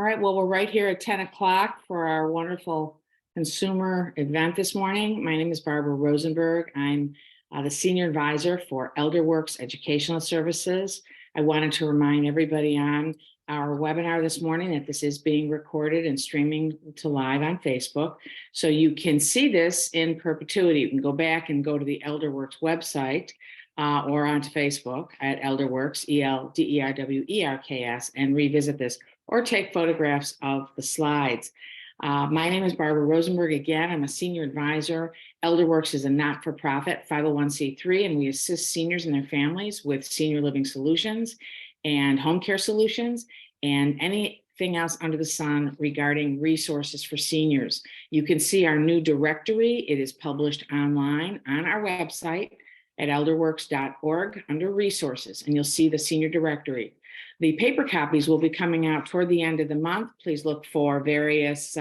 right, well, we're right here at 10 o'clock for our wonderful consumer event this morning. My name is Barbara Rosenberg. I'm the Senior Advisor for ElderWorks Educational Services. I wanted to remind everybody on our webinar this morning that this is being recorded and streaming to live on Facebook. So you can see this in perpetuity. You can go back and go to the ElderWorks website or onto Facebook at ElderWorks, ELDERWERKS, and revisit this or take photographs of the slides. My name is Barbara Rosenberg. Again, I'm a senior advisor. ElderWorks is a not-for-profit 501c3, and we assist seniors and their families with senior living solutions and home care solutions and anything else under the sun regarding resources for seniors. You can see our new directory. It is published online on our website at elderworks.org under resources, and you'll see the senior directory. The paper copies will be coming out toward the end of the month. Please look for various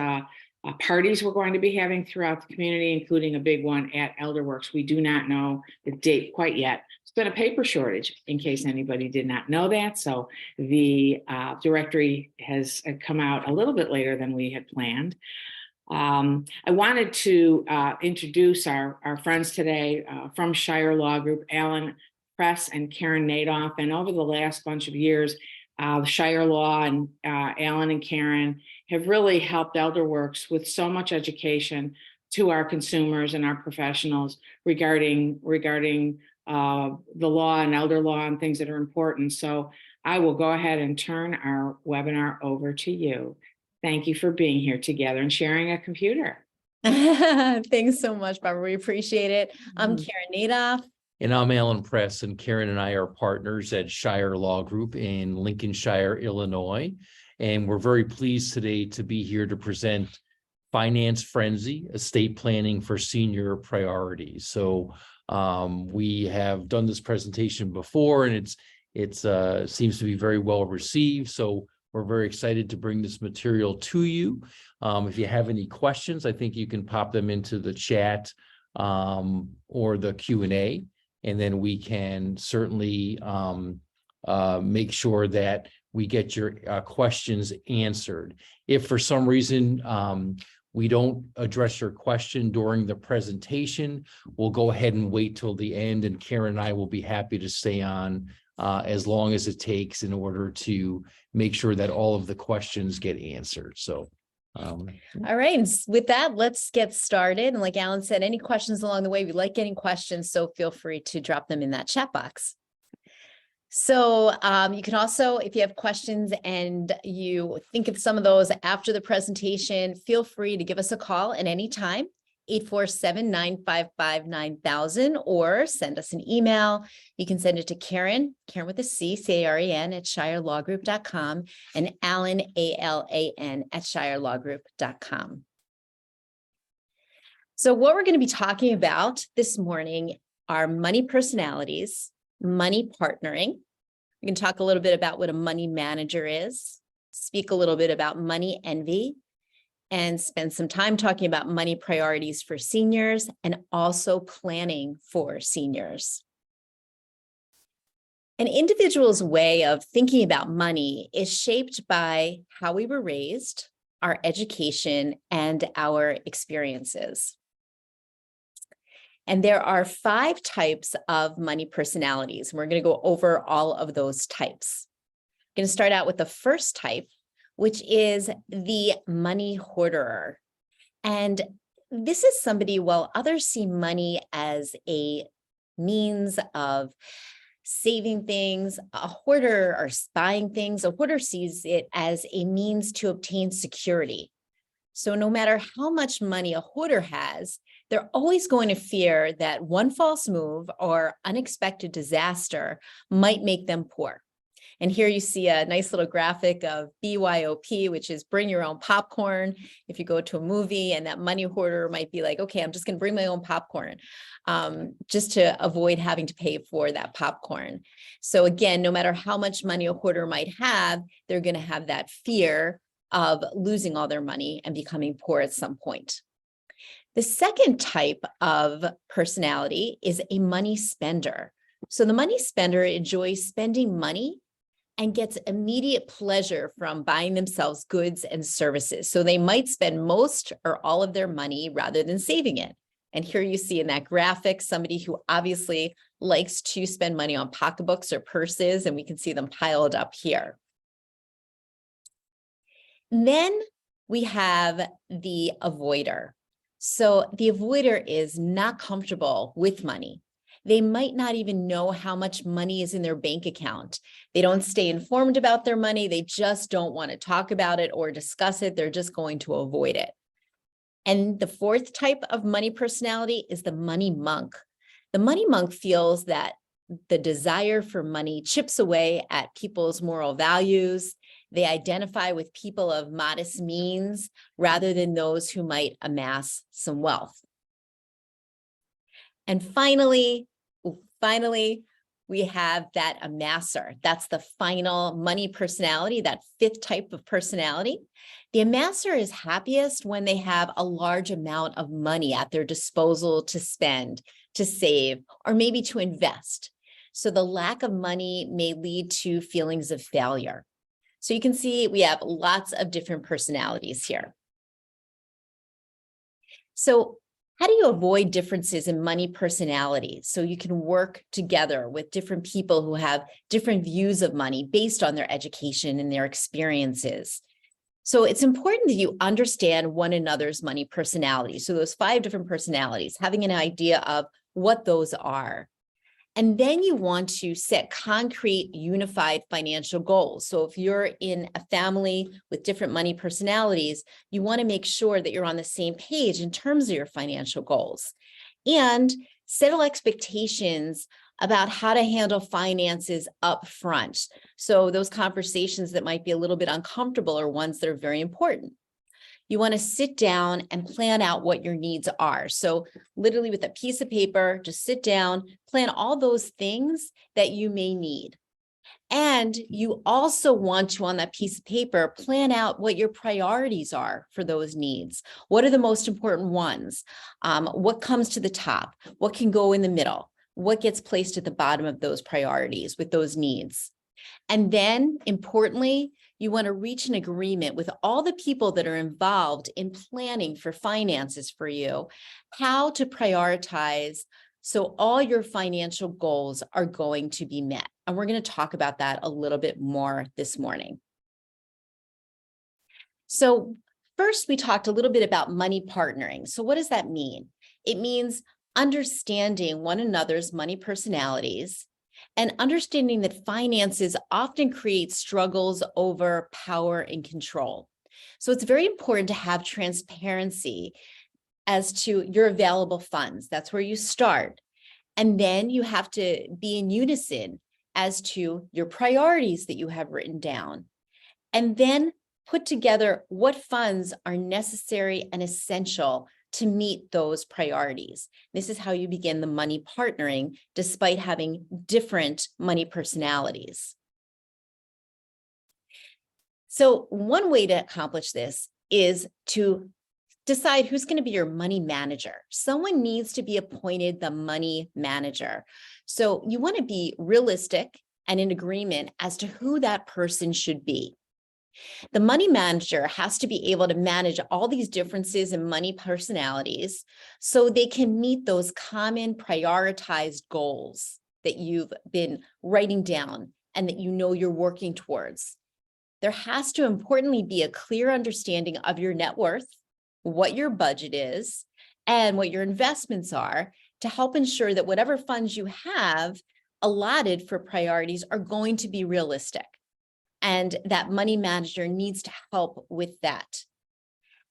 parties we're going to be having throughout the community, including a big one at ElderWorks. We do not know the date quite yet. It's been a paper shortage, in case anybody did not know that. So the directory has come out a little bit later than we had planned. I wanted to introduce our friends today from Shire Law Group, Alan Press and Caren Naidoff. And over the last bunch of years, Shire Law and Alan and Caren have really helped ElderWorks with so much education to our consumers and our professionals regarding the law and elder law and things that are important. So I will go ahead and turn our webinar over to you. Thank you for being here together and sharing a computer. Thanks so much, Barbara. We appreciate it. I'm Caren Naidoff. And I'm Alan Press, and Caren and I are partners at Shire Law Group in Lincolnshire, Illinois. And we're very pleased today to be here to present Finance Frenzy, Estate Planning for Senior Priorities. So we have done this presentation before, and it seems to be very well received. So we're very excited to bring this material to you. If you have any questions, I think you can pop them into the chat or the Q&A. And then we can certainly make sure that we get your questions answered. If for some reason we don't address your question during the presentation, we'll go ahead and wait till the end, and Caren and I will be happy to stay on as long as it takes in order to make sure that all of the questions get answered. So. All right. And with that, let's get started. And like Alan said, any questions along the way, we like getting questions, so feel free to drop them in that chat box. So you can also, if you have questions and you think of some of those after the presentation, feel free to give us a call at any time, 847-955-9000, or send us an email. You can send it to Caren with a C, C-A-R-E-N, at shirelawgroup.com, and Alan, A-L-A-N, at shirelawgroup.com. So what we're going to be talking about this morning are money personalities, money partnering. We can talk a little bit about what a money manager is, speak a little bit about money envy, and spend some time talking about money priorities for seniors and also planning for seniors. An individual's way of thinking about money is shaped by how we were raised, our education, and our experiences. And there are 5 types of money personalities. We're going to go over all of those types. I'm going to start out with the first type, which is the money hoarder. And this is somebody, while others see money as a means of saving things, a hoarder or buying things, a hoarder sees it as a means to obtain security. So no matter how much money a hoarder has, they're always going to fear that one false move or unexpected disaster might make them poor. And here you see a nice little graphic of BYOP, which is bring your own popcorn. If you go to a movie and that money hoarder might be like, okay, I'm just going to bring my own popcorn just to avoid having to pay for that popcorn. So again, no matter how much money a hoarder might have, they're going to have that fear of losing all their money and becoming poor at some point. The second type of personality is a money spender. So the money spender enjoys spending money and gets immediate pleasure from buying themselves goods and services. So they might spend most or all of their money rather than saving it. And here you see in that graphic, somebody who obviously likes to spend money on pocketbooks or purses, and we can see them piled up here. And then we have the avoider. So the avoider is not comfortable with money. They might not even know how much money is in their bank account. They don't stay informed about their money. They just don't want to talk about it or discuss it. They're just going to avoid it. And the fourth type of money personality is the money monk. The money monk feels that the desire for money chips away at people's moral values. They identify with people of modest means rather than those who might amass some wealth. And finally, we have that amasser. That's the final money personality, that fifth type of personality. The amasser is happiest when they have a large amount of money at their disposal to spend, to save, or maybe to invest. So the lack of money may lead to feelings of failure. So you can see we have lots of different personalities here. So how do you avoid differences in money personalities so you can work together with different people who have different views of money based on their education and their experiences? So it's important that you understand one another's money personalities. So those 5 different personalities, having an idea of what those are. And then you want to set concrete, unified financial goals. So if you're in a family with different money personalities, you want to make sure that you're on the same page in terms of your financial goals. And settle expectations about how to handle finances up front. So those conversations that might be a little bit uncomfortable are ones that are very important. You want to sit down and plan out what your needs are. So literally with a piece of paper, just sit down, plan all those things that you may need. And you also want to, on that piece of paper, plan out what your priorities are for those needs. What are the most important ones? What comes to the top? What can go in the middle? What gets placed at the bottom of those priorities with those needs? And then, importantly, you want to reach an agreement with all the people that are involved in planning for finances for you, how to prioritize so all your financial goals are going to be met. And we're going to talk about that a little bit more this morning. So first, we talked a little bit about money partnering. So what does that mean? It means understanding one another's money personalities and understanding that finances often create struggles over power and control. So it's very important to have transparency as to your available funds. That's where you start. And then you have to be in unison as to your priorities that you have written down. And then put together what funds are necessary and essential to meet those priorities. This is how you begin the money partnering, despite having different money personalities. So one way to accomplish this is to decide who's going to be your money manager. Someone needs to be appointed the money manager. So you want to be realistic and in agreement as to who that person should be. The money manager has to be able to manage all these differences in money personalities so they can meet those common prioritized goals that you've been writing down and that you know you're working towards. There has to importantly be a clear understanding of your net worth, what your budget is, and what your investments are to help ensure that whatever funds you have allotted for priorities are going to be realistic. And that money manager needs to help with that.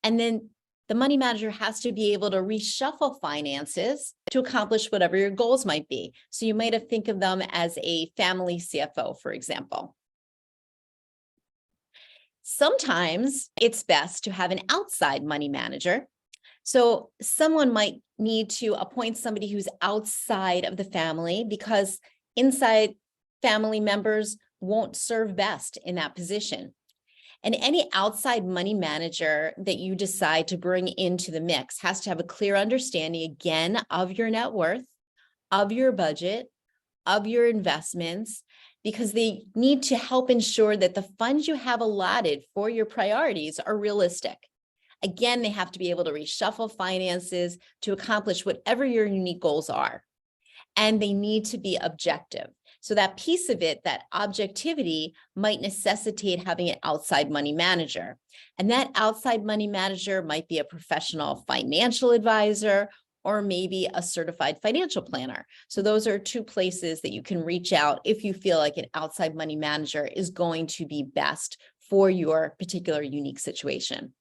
And then the money manager has to be able to reshuffle finances to accomplish whatever your goals might be. So you might have think of them as a family CFO, for example. Sometimes it's best to have an outside money manager. So someone might need to appoint somebody who's outside of the family because inside family members won't serve best in that position. And any outside money manager that you decide to bring into the mix has to have a clear understanding, again, of your net worth, of your budget, of your investments, because they need to help ensure that the funds you have allotted for your priorities are realistic. Again, they have to be able to reshuffle finances to accomplish whatever your unique goals are. And they need to be objective. So that piece of it, that objectivity, might necessitate having an outside money manager. And that outside money manager might be a professional financial advisor or maybe a certified financial planner. So those are two places that you can reach out if you feel like an outside money manager is going to be best for your particular unique situation.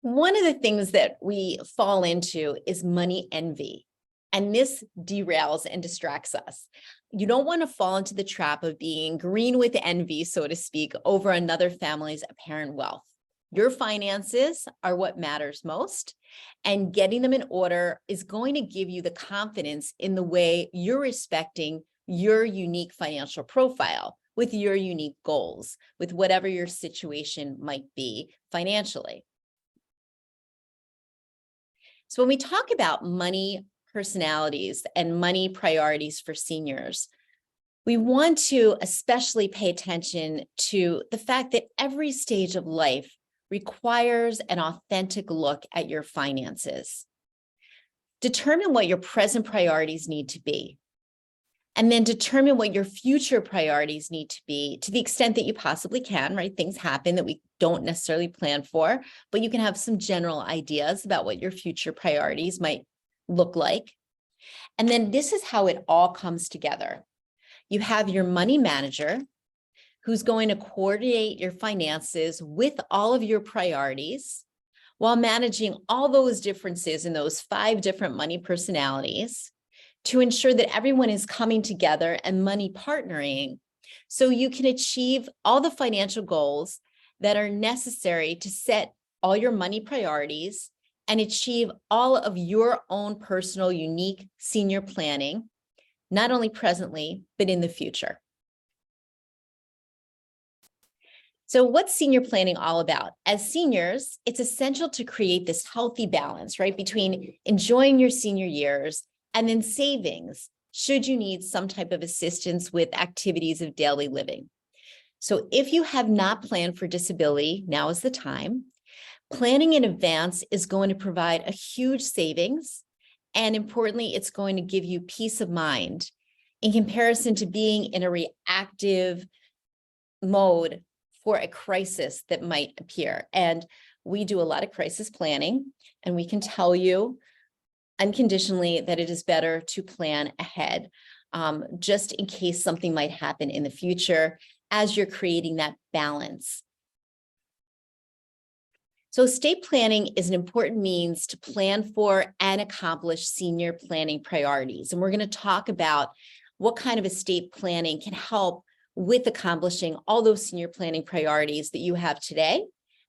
One of the things that we fall into is money envy, and this derails and distracts us. You don't want to fall into the trap of being green with envy, so to speak, over another family's apparent wealth. Your finances are what matters most, and getting them in order is going to give you the confidence in the way you're respecting your unique financial profile with your unique goals, with whatever your situation might be financially. So when we talk about money personalities and money priorities for seniors, we want to especially pay attention to the fact that every stage of life requires an authentic look at your finances. Determine what your present priorities need to be, and then determine what your future priorities need to be to the extent that you possibly can, right? Things happen that we don't necessarily plan for, but you can have some general ideas about what your future priorities might look like. And then this is how it all comes together. You have your money manager who's going to coordinate your finances with all of your priorities while managing all those differences in those 5 different money personalities to ensure that everyone is coming together and money partnering so you can achieve all the financial goals that are necessary to set all your money priorities and achieve all of your own personal unique senior planning, not only presently, but in the future. So what's senior planning all about? As seniors, it's essential to create this healthy balance, right, between enjoying your senior years and then savings, should you need some type of assistance with activities of daily living. So if you have not planned for disability, now is the time. Planning in advance is going to provide a huge savings, and importantly, it's going to give you peace of mind in comparison to being in a reactive mode for a crisis that might appear. And we do a lot of crisis planning, and we can tell you unconditionally that it is better to plan ahead, just in case something might happen in the future as you're creating that balance. So estate planning is an important means to plan for and accomplish senior planning priorities. And we're going to talk about what kind of estate planning can help with accomplishing all those senior planning priorities that you have today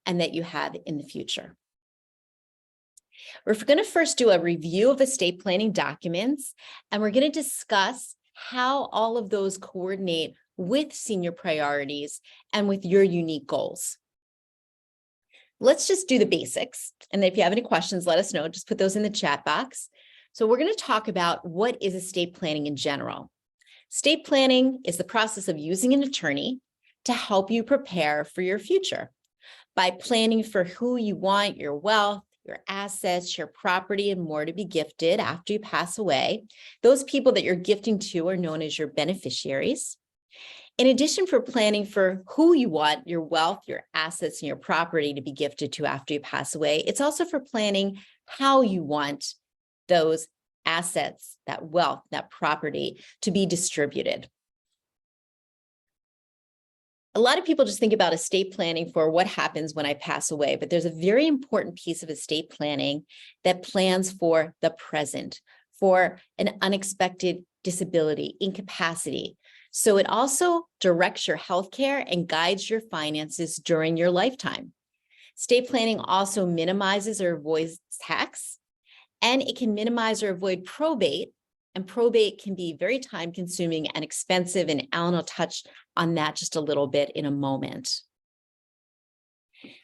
and that you have in the future. We're going to first do a review of estate planning documents, and we're going to discuss how all of those coordinate with senior priorities and with your unique goals. Let's just do the basics. And if you have any questions, let us know. Just put those in the chat box. So we're going to talk about what is estate planning in general. Estate planning is the process of using an attorney to help you prepare for your future by planning for who you want your wealth, your assets, your property, and more to be gifted after you pass away. Those people that you're gifting to are known as your beneficiaries. In addition, for planning for who you want your wealth, your assets, and your property to be gifted to after you pass away, it's also for planning how you want those assets, that wealth, that property to be distributed. A lot of people just think about estate planning for what happens when I pass away, but there's a very important piece of estate planning that plans for the present, for an unexpected disability, incapacity. So it also directs your healthcare and guides your finances during your lifetime. Estate planning also minimizes or avoids tax, and it can minimize or avoid probate. And probate can be very time consuming and expensive. And Alan will touch on that just a little bit in a moment.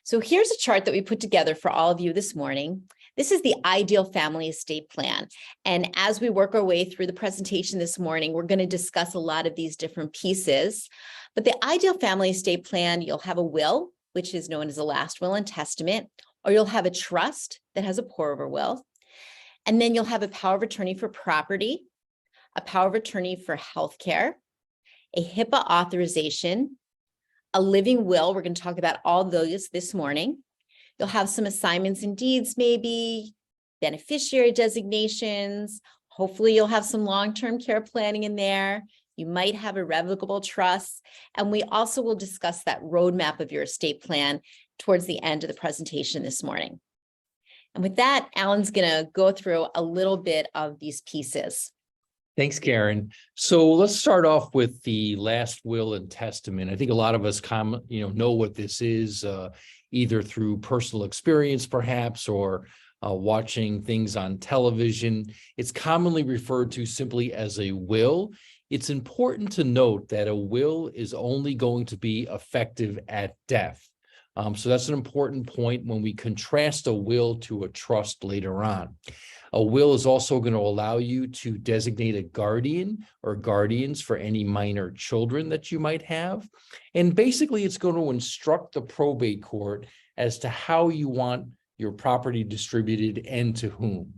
So here's a chart that we put together for all of you this morning This is the ideal family estate plan. And as we work our way through the presentation this morning, we're going to discuss a lot of these different pieces. But the ideal family estate plan, you'll have a will, which is known as a last will and testament, or you'll have a trust that has a pour-over will. And then you'll have a power of attorney for property, a power of attorney for healthcare, a HIPAA authorization, a living will. We're going to talk about all those this morning. You'll have some assignments and deeds, maybe beneficiary designations. Hopefully you'll have some long-term care planning in there. You might have irrevocable trusts. And we also will discuss that roadmap of your estate plan towards the end of the presentation this morning. And with that, Alan's going to go through a little bit of these pieces. Thanks, Caren. So let's start off with the last will and testament. I think a lot of us know what this is, either through personal experience, perhaps, or watching things on television. It's commonly referred to simply as a will. It's important to note that a will is only going to be effective at death. So that's an important point when we contrast a will to a trust later on. A will is also going to allow you to designate a guardian or guardians for any minor children that you might have. And basically, it's going to instruct the probate court as to how you want your property distributed and to whom.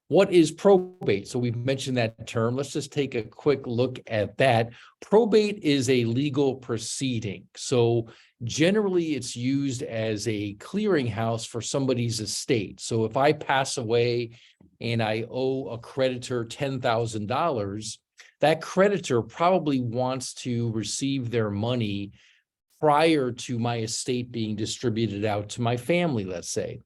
What is probate? So we've mentioned that term. Let's just take a quick look at that. Probate is a legal proceeding. So generally it's used as a clearinghouse for somebody's estate. So if I pass away and I owe a creditor $10,000, that creditor probably wants to receive their money prior to my estate being distributed out to my family, let's say.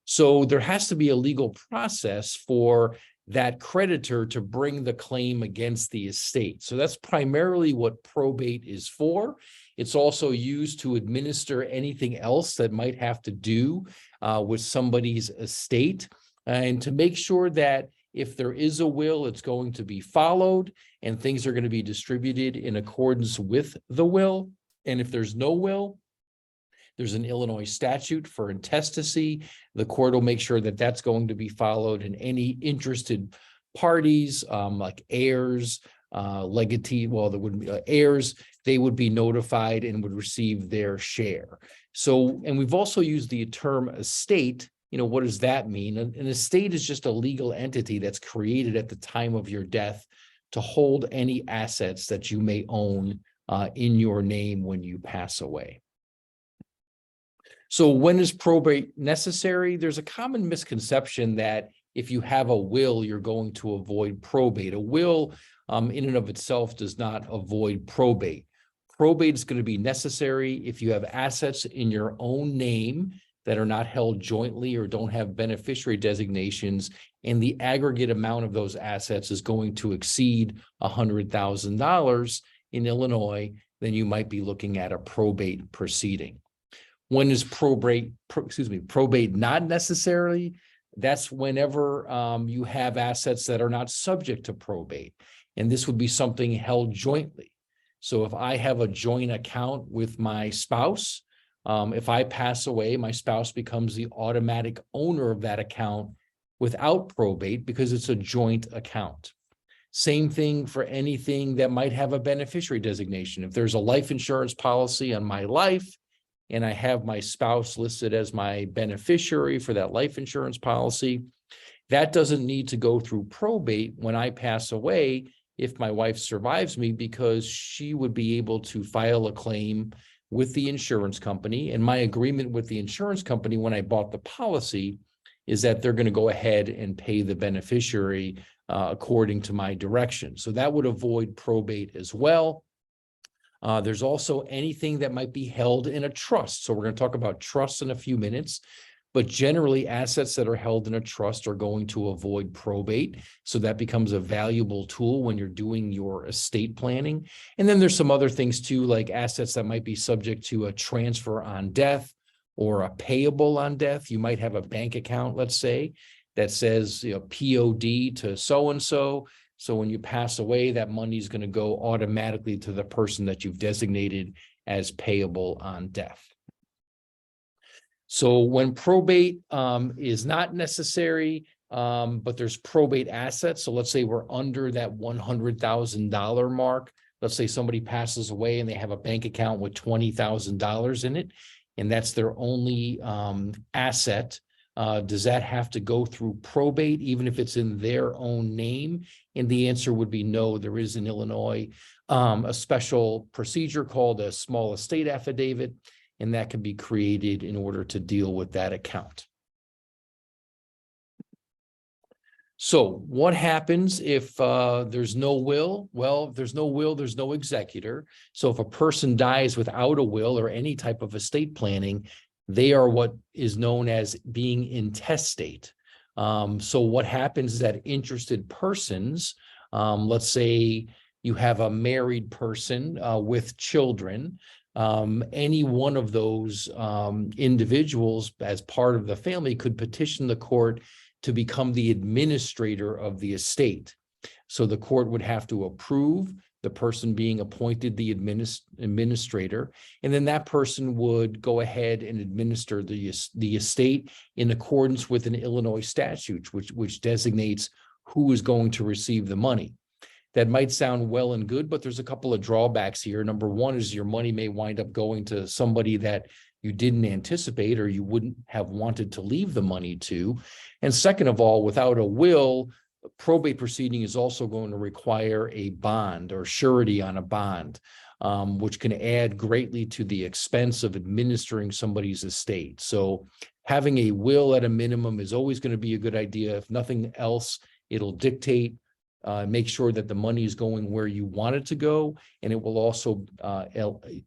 So there has to be a legal process for that creditor to bring the claim against the estate. So that's primarily what probate is for. It's also used to administer anything else that might have to do with somebody's estate, and to make sure that if there is a will, it's going to be followed and things are going to be distributed in accordance with the will. And if there's no will, there's an Illinois statute for intestacy. The court will make sure that that's going to be followed, and any interested parties, like heirs, legatee, well, there would be heirs, they would be notified and would receive their share. So, and we've also used the term estate. What does that mean? An estate is just a legal entity that's created at the time of your death to hold any assets that you may own in your name when you pass away. So when is probate necessary? There's a common misconception that if you have a will, you're going to avoid probate. A will in and of itself does not avoid probate. Probate is going to be necessary if you have assets in your own name that are not held jointly or don't have beneficiary designations, and the aggregate amount of those assets is going to exceed $100,000 in Illinois, then you might be looking at a probate proceeding. When is probate not necessary? That's whenever you have assets that are not subject to probate. And this would be something held jointly. So if I have a joint account with my spouse, if I pass away, my spouse becomes the automatic owner of that account without probate because it's a joint account. Same thing for anything that might have a beneficiary designation. If there's a life insurance policy on my life, and I have my spouse listed as my beneficiary for that life insurance policy, that doesn't need to go through probate when I pass away if my wife survives me, because she would be able to file a claim with the insurance company. And my agreement with the insurance company when I bought the policy is that they're going to go ahead and pay the beneficiary according to my direction. So that would avoid probate as well. There's also anything that might be held in a trust. So we're going to talk about trusts in a few minutes, but generally assets that are held in a trust are going to avoid probate. So that becomes a valuable tool when you're doing your estate planning. And then there's some other things too, like assets that might be subject to a transfer on death or a payable on death. You might have a bank account, let's say, that says, POD to so-and-so. So when you pass away, that money is going to go automatically to the person that you've designated as payable on death. So when probate is not necessary, but there's probate assets. So let's say we're under that $100,000 mark. Let's say somebody passes away and they have a bank account with $20,000 in it, and that's their only asset. Does that have to go through probate, even if it's in their own name? And the answer would be no. There is in Illinois a special procedure called a small estate affidavit, and that can be created in order to deal with that account. So what happens if there's no will? Well, if there's no will, there's no executor. So if a person dies without a will or any type of estate planning, they are what is known as being intestate. So what happens is that interested persons, let's say you have a married person with children, any one of those individuals as part of the family could petition the court to become the administrator of the estate. So the court would have to approve the person being appointed the administrator, and then that person would go ahead and administer the estate in accordance with an Illinois statute, which designates who is going to receive the money. That might sound well and good, but there's a couple of drawbacks here. Number one is your money may wind up going to somebody that you didn't anticipate or you wouldn't have wanted to leave the money to. And second of all, without a will, a probate proceeding is also going to require a bond or surety on a bond, which can add greatly to the expense of administering somebody's estate. So having a will at a minimum is always going to be a good idea. If nothing else, it'll dictate, make sure that the money is going where you want it to go, and it will also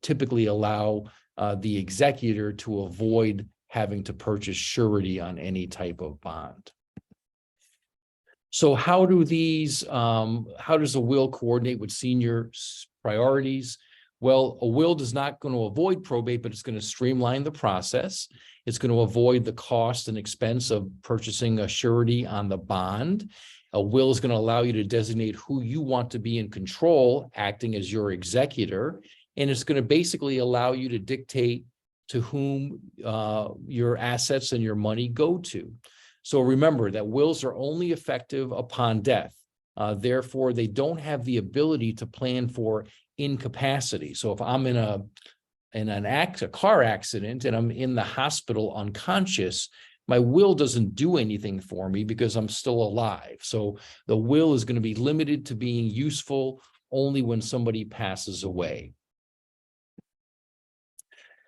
typically allow the executor to avoid having to purchase surety on any type of bond. So how does a will coordinate with senior priorities? Well, a will is not going to avoid probate, but it's going to streamline the process. It's going to avoid the cost and expense of purchasing a surety on the bond. A will is going to allow you to designate who you want to be in control, acting as your executor. And it's going to basically allow you to dictate to whom your assets and your money go to. So remember that wills are only effective upon death. Therefore, they don't have the ability to plan for incapacity. So if I'm in a car accident and I'm in the hospital unconscious, my will doesn't do anything for me because I'm still alive. So the will is going to be limited to being useful only when somebody passes away.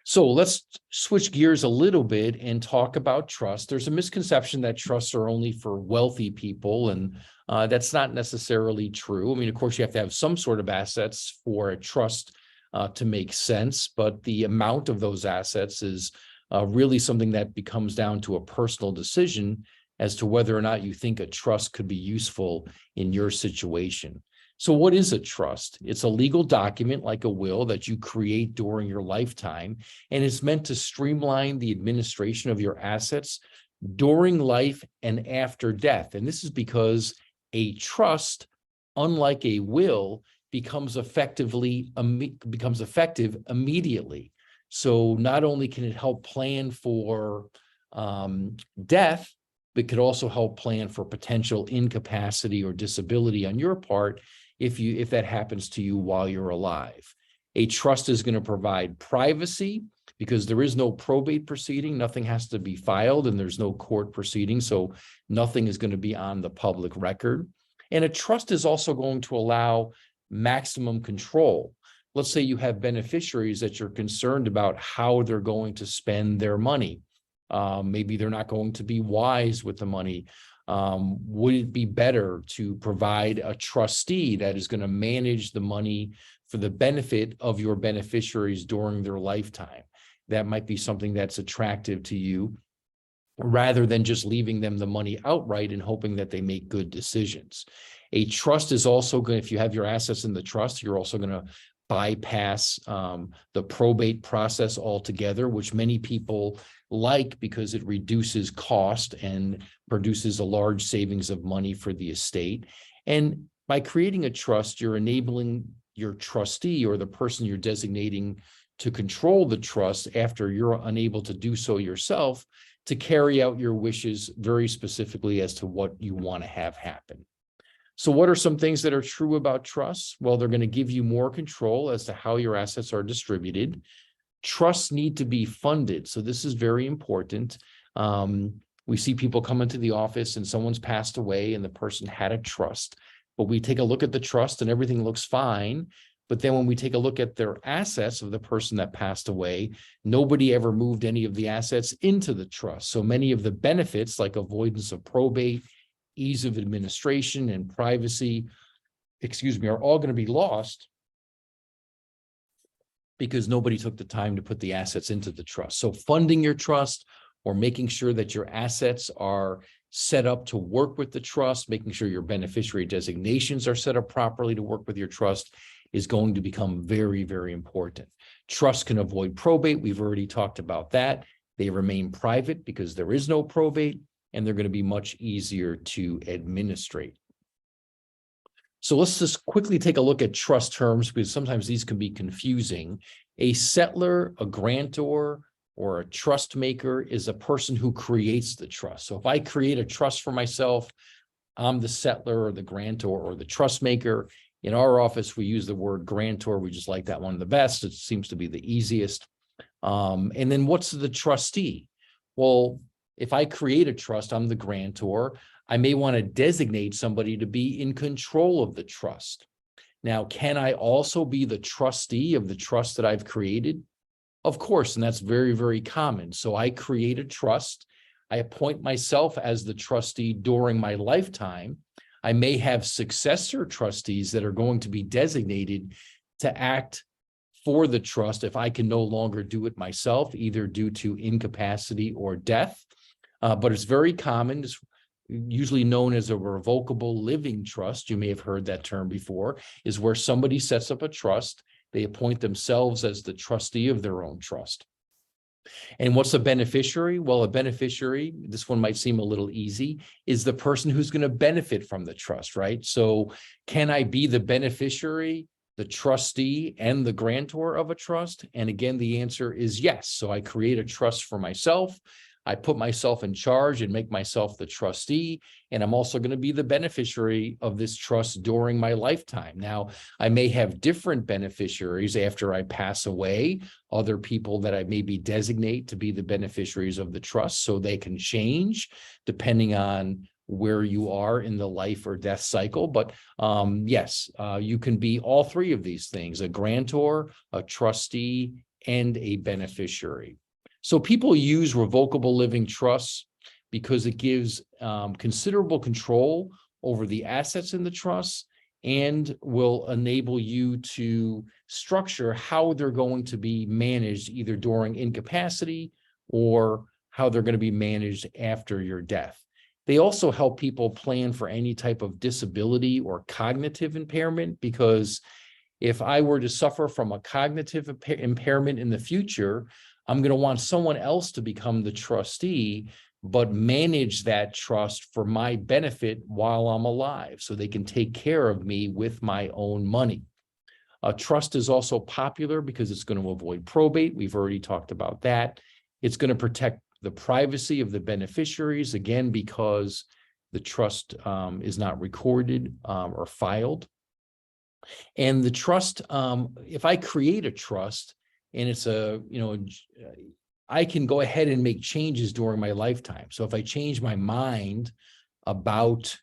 So let's switch gears a little bit and talk about trust. There's a misconception that trusts are only for wealthy people, and that's not necessarily true. I mean, of course, you have to have some sort of assets for a trust to make sense, but the amount of those assets is really something that becomes down to a personal decision as to whether or not you think a trust could be useful in your situation. So what is a trust? It's a legal document like a will that you create during your lifetime, and it's meant to streamline the administration of your assets during life and after death. And this is because a trust, unlike a will, becomes effective immediately. So not only can it help plan for death, but could also help plan for potential incapacity or disability on your part if that happens to you while you're alive. A trust is going to provide privacy because there is no probate proceeding. Nothing has to be filed and there's no court proceeding. So nothing is going to be on the public record. And a trust is also going to allow maximum control. Let's say you have beneficiaries that you're concerned about how they're going to spend their money. Maybe they're not going to be wise with the money. Would it be better to provide a trustee that is going to manage the money for the benefit of your beneficiaries during their lifetime? That might be something that's attractive to you, rather than just leaving them the money outright and hoping that they make good decisions. A trust is also going, if you have your assets in the trust, you're also going to bypass the probate process altogether, which many people like because it reduces cost and produces a large savings of money for the estate. And by creating a trust, you're enabling your trustee or the person you're designating to control the trust after you're unable to do so yourself, to carry out your wishes very specifically as to what you want to have happen. So what are some things that are true about trusts? Well, they're going to give you more control as to how your assets are distributed. Trusts need to be funded. So this is very important. We see people come into the office and someone's passed away and the person had a trust, but we take a look at the trust and everything looks fine. But then when we take a look at their assets of the person that passed away, nobody ever moved any of the assets into the trust. So many of the benefits like avoidance of probate, ease of administration, and privacy, are all going to be lost because nobody took the time to put the assets into the trust. So funding your trust or making sure that your assets are set up to work with the trust, making sure your beneficiary designations are set up properly to work with your trust is going to become very, very important. Trust can avoid probate. We've already talked about that. They remain private because there is no probate, and they're going to be much easier to administrate. So let's just quickly take a look at trust terms because sometimes these can be confusing. A settlor, a grantor, or a trust maker is a person who creates the trust. So if I create a trust for myself, I'm the settlor or the grantor or the trust maker. In our office, we use the word grantor. We just like that one the best. It seems to be the easiest. And then what's the trustee? Well, if I create a trust, I'm the grantor. I may want to designate somebody to be in control of the trust. Now, can I also be the trustee of the trust that I've created? Of course, and that's very, very common. So I create a trust. I appoint myself as the trustee during my lifetime. I may have successor trustees that are going to be designated to act for the trust if I can no longer do it myself, either due to incapacity or death. But it's very common. It's usually known as a revocable living trust. You may have heard that term before, is where somebody sets up a trust. They appoint themselves as the trustee of their own trust. And what's a beneficiary? Well, a beneficiary, this one might seem a little easy, is the person who's going to benefit from the trust, right? So can I be the beneficiary, the trustee, and the grantor of a trust? And again, the answer is yes. So I create a trust for myself. I put myself in charge and make myself the trustee, and I'm also going to be the beneficiary of this trust during my lifetime. Now, I may have different beneficiaries after I pass away, other people that I maybe designate to be the beneficiaries of the trust, so they can change depending on where you are in the life or death cycle. But yes, you can be all three of these things: a grantor, a trustee, and a beneficiary. So people use revocable living trusts because it gives considerable control over the assets in the trust and will enable you to structure how they're going to be managed either during incapacity or how they're going to be managed after your death. They also help people plan for any type of disability or cognitive impairment, because if I were to suffer from a cognitive impairment in the future, I'm going to want someone else to become the trustee, but manage that trust for my benefit while I'm alive, so they can take care of me with my own money. A trust is also popular because it's going to avoid probate. We've already talked about that. It's going to protect the privacy of the beneficiaries, again, because the trust is not recorded or filed. And the trust, if I create a trust, and it's I can go ahead and make changes during my lifetime. So if I change my mind about,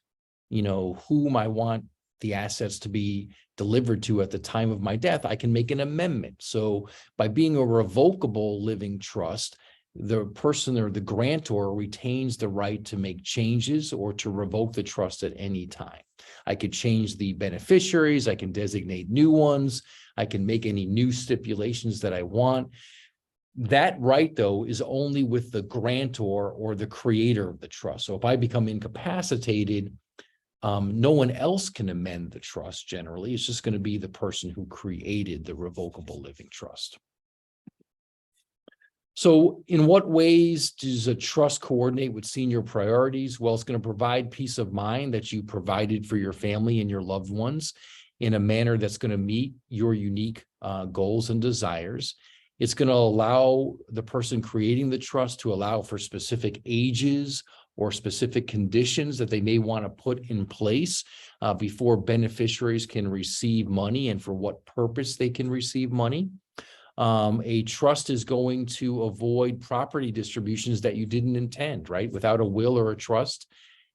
whom I want the assets to be delivered to at the time of my death, I can make an amendment. So by being a revocable living trust, the person or the grantor retains the right to make changes or to revoke the trust at any time. I could change the beneficiaries. I can designate new ones. I can make any new stipulations that I want. That right, though, is only with the grantor or the creator of the trust. So if I become incapacitated, no one else can amend the trust generally. It's just going to be the person who created the revocable living trust. So in what ways does a trust coordinate with senior priorities? Well, it's going to provide peace of mind that you provided for your family and your loved ones in a manner that's going to meet your unique goals and desires. It's going to allow the person creating the trust to allow for specific ages or specific conditions that they may want to put in place before beneficiaries can receive money and for what purpose they can receive money. A trust is going to avoid property distributions that you didn't intend, right? Without a will or a trust,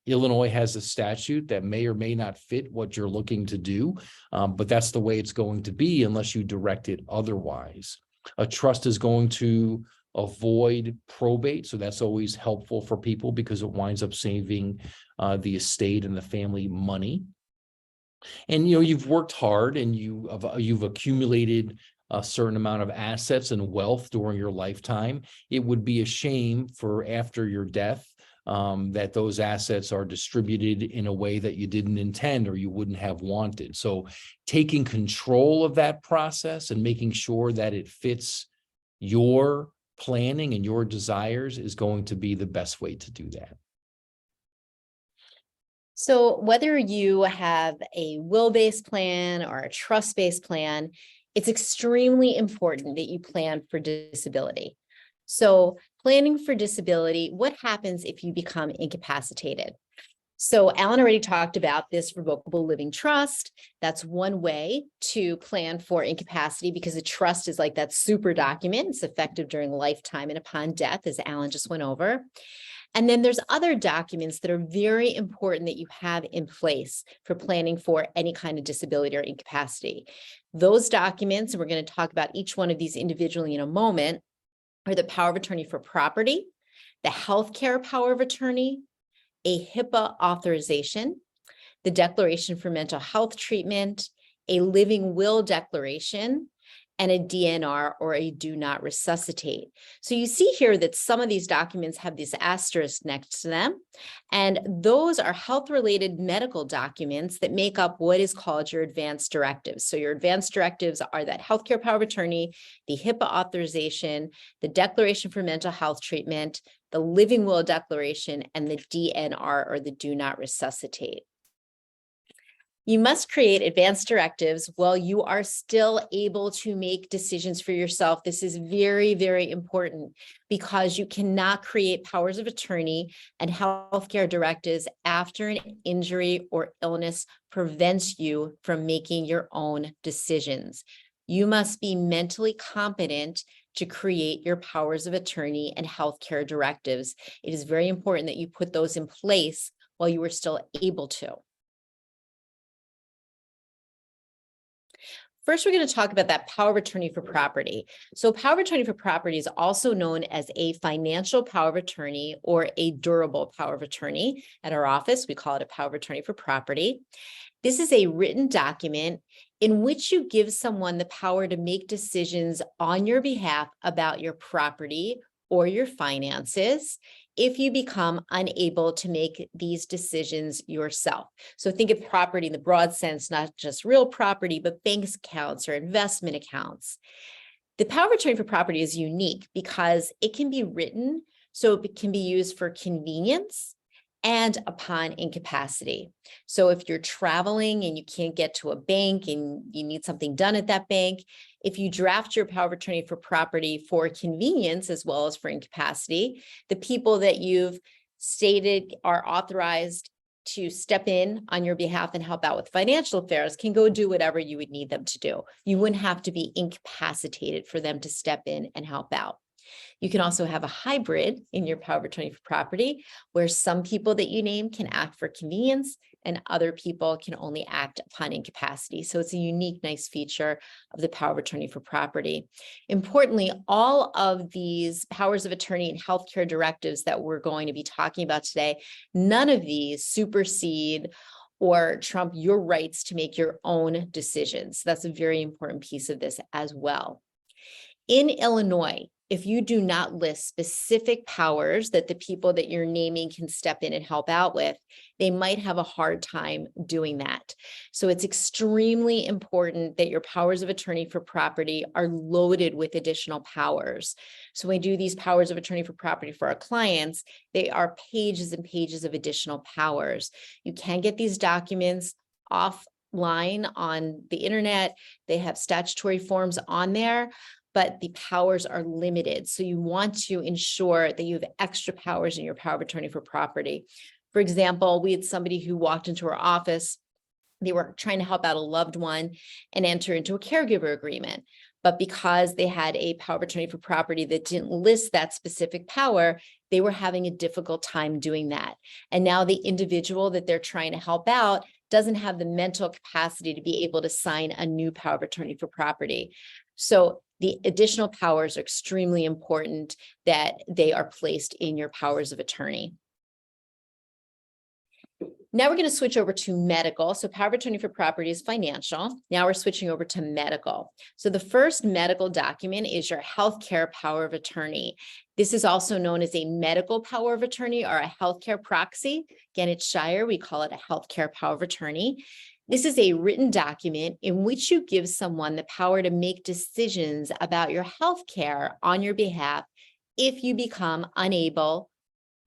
Illinois has a statute that may or may not fit what you're looking to do, but that's the way it's going to be unless you direct it otherwise. A trust is going to avoid probate, so that's always helpful for people because it winds up saving the estate and the family money. And you've worked hard and you've accumulated a certain amount of assets and wealth during your lifetime. It would be a shame for after your death that those assets are distributed in a way that you didn't intend or you wouldn't have wanted. So taking control of that process and making sure that it fits your planning and your desires is going to be the best way to do that. So whether you have a will-based plan or a trust-based plan, it's extremely important that you plan for disability. So planning for disability, what happens if you become incapacitated? So Alan already talked about this revocable living trust. That's one way to plan for incapacity because a trust is like that super document. It's effective during lifetime and upon death, as Alan just went over. And then there's other documents that are very important that you have in place for planning for any kind of disability or incapacity. Those documents, and we're going to talk about each one of these individually in a moment, are the power of attorney for property, the healthcare power of attorney, a HIPAA authorization, the declaration for mental health treatment, a living will declaration, and a DNR or a do not resuscitate. So you see here that some of these documents have this asterisk next to them, and those are health-related medical documents that make up what is called your advanced directives. So your advanced directives are that healthcare power of attorney, the HIPAA authorization, the declaration for mental health treatment, the living will declaration, and the DNR or the do not resuscitate. You must create advanced directives while you are still able to make decisions for yourself. This is very, very important because you cannot create powers of attorney and healthcare directives after an injury or illness prevents you from making your own decisions. You must be mentally competent to create your powers of attorney and healthcare directives. It is very important that you put those in place while you are still able to. First, we're going to talk about that power of attorney for property. So power of attorney for property is also known as a financial power of attorney or a durable power of attorney. At our office, we call it a power of attorney for property. This is a written document in which you give someone the power to make decisions on your behalf about your property or your finances if you become unable to make these decisions yourself. So think of property in the broad sense, not just real property, but bank accounts or investment accounts. The power of attorney for property is unique because it can be written so it can be used for convenience and upon incapacity. So if you're traveling and you can't get to a bank and you need something done at that bank, if you draft your power of attorney for property for convenience as well as for incapacity, the people that you've stated are authorized to step in on your behalf and help out with financial affairs can go do whatever you would need them to do. You wouldn't have to be incapacitated for them to step in and help out. You can also have a hybrid in your power of attorney for property, where some people that you name can act for convenience and other people can only act upon incapacity. So it's a unique, nice feature of the power of attorney for property. Importantly, all of these powers of attorney and healthcare directives that we're going to be talking about today, none of these supersede or trump your rights to make your own decisions. That's a very important piece of this as well. In Illinois, if you do not list specific powers that the people that you're naming can step in and help out with, they might have a hard time doing that. So it's extremely important that your powers of attorney for property are loaded with additional powers. So when we do these powers of attorney for property for our clients, they are pages and pages of additional powers. You can get these documents offline on the internet. They have statutory forms on there. but the powers are limited. So you want to ensure that you have extra powers in your power of attorney for property. For example, we had somebody who walked into our office. They were trying to help out a loved one and enter into a caregiver agreement. But because they had a power of attorney for property that didn't list that specific power, they were having a difficult time doing that. And now the individual that they're trying to help out doesn't have the mental capacity to be able to sign a new power of attorney for property. So the additional powers are extremely important that they are placed in your powers of attorney. Now we're going to switch over to medical. So power of attorney for property is financial. Now we're switching over to medical. So the first medical document is your healthcare power of attorney. This is also known as a medical power of attorney or a healthcare proxy. Again, it's Shire. We call it a healthcare power of attorney. This is a written document in which you give someone the power to make decisions about your healthcare on your behalf if you become unable